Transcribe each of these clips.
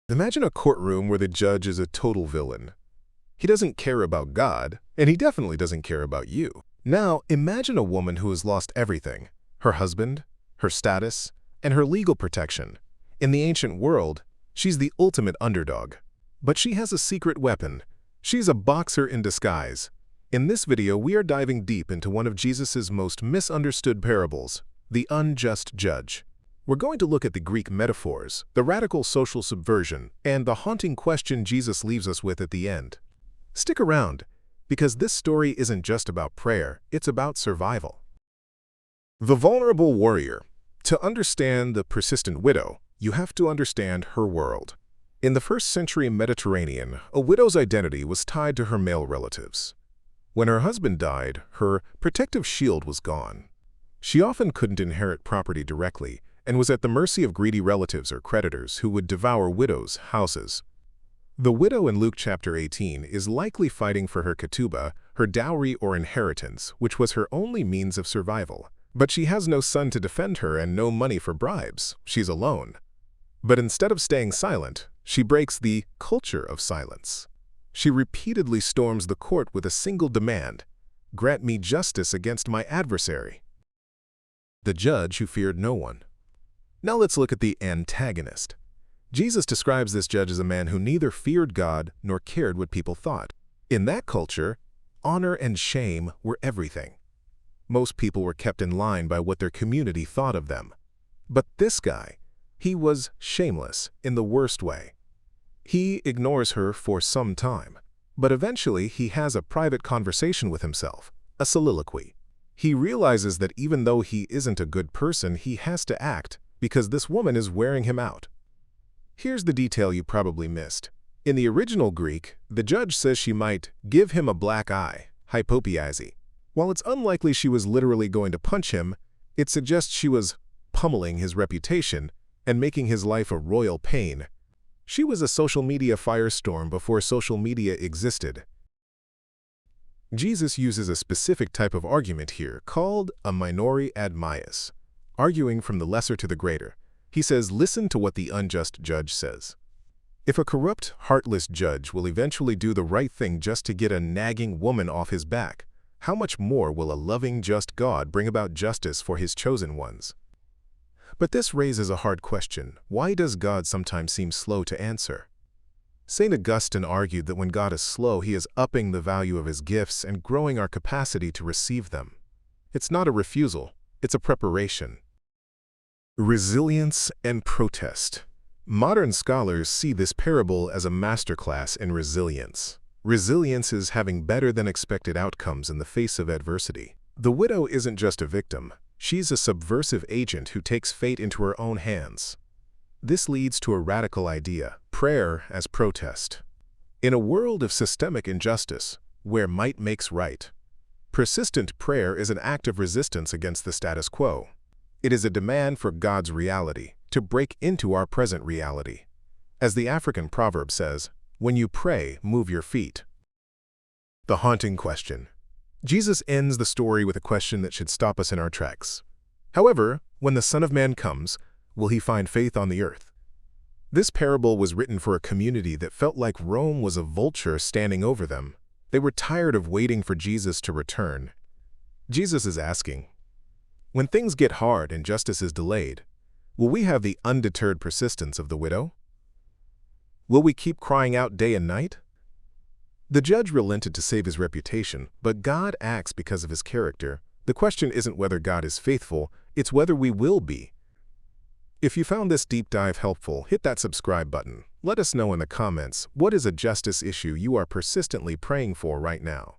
Imagine a courtroom where the judge is a total villain. He doesn't care about God, and he definitely doesn't care about you. Now, imagine a woman who has lost everything: her husband, her status, and her legal protection. In the ancient world, she's the ultimate underdog. But she has a secret weapon. She's a boxer in disguise. In this video, we are diving deep into one of Jesus's most misunderstood parables, the unjust judge. We're going to look at the Greek metaphors, the radical social subversion, and the haunting question Jesus leaves us with at the end. Stick around, because this story isn't just about prayer, it's about survival. The vulnerable warrior. To understand the persistent widow, you have to understand her world. In the first-century Mediterranean, a widow's identity was tied to her male relatives. When her husband died, her protective shield was gone. She often couldn't inherit property directly and was at the mercy of greedy relatives or creditors who would devour widows' houses. The widow in Luke chapter 18 is likely fighting for her ketubah, her dowry or inheritance, which was her only means of survival. But she has no son to defend her and no money for bribes. She's alone. But instead of staying silent, she breaks the culture of silence. She repeatedly storms the court with a single demand: "Grant me justice against my adversary." The judge who feared no one. Now let's look at the antagonist. Jesus describes this judge as a man who neither feared God nor cared what people thought. In that culture, honor and shame were everything. Most people were kept in line by what their community thought of them. But this guy, he was shameless in the worst way. He ignores her for some time, but eventually he has a private conversation with himself, a soliloquy. He realizes that even though he isn't a good person, he has to act because this woman is wearing him out. Here's the detail you probably missed. In the original Greek, the judge says she might give him a black eye, Hypopiaizy. While it's unlikely she was literally going to punch him, it suggests she was pummeling his reputation and making his life a royal pain. She was a social media firestorm before social media existed. Jesus uses a specific type of argument here called a minori ad maius, arguing from the lesser to the greater. He says, listen to what the unjust judge says. If a corrupt, heartless judge will eventually do the right thing just to get a nagging woman off his back, how much more will a loving, just God bring about justice for his chosen ones? But this raises a hard question. Why does God sometimes seem slow to answer? St. Augustine argued that when God is slow, he is upping the value of his gifts and growing our capacity to receive them. It's not a refusal, it's a preparation. Resilience and protest. Modern scholars see this parable as a masterclass in resilience. Resilience is having better than expected outcomes in the face of adversity. The widow isn't just a victim. She's a subversive agent who takes fate into her own hands. This leads to a radical idea: prayer as protest. In a world of systemic injustice, where might makes right, persistent prayer is an act of resistance against the status quo. It is a demand for God's reality to break into our present reality. As the African proverb says, when you pray, move your feet. The haunting question. Jesus ends the story with a question that should stop us in our tracks. However, when the Son of Man comes, will he find faith on the earth? This parable was written for a community that felt like Rome was a vulture standing over them. They were tired of waiting for Jesus to return. Jesus is asking, when things get hard and justice is delayed, will we have the undeterred persistence of the widow? Will we keep crying out day and night? The judge relented to save his reputation, but God acts because of his character. The question isn't whether God is faithful, it's whether we will be. If you found this deep dive helpful, hit that subscribe button. Let us know in the comments, what is a justice issue you are persistently praying for right now?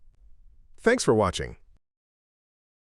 Thanks for watching.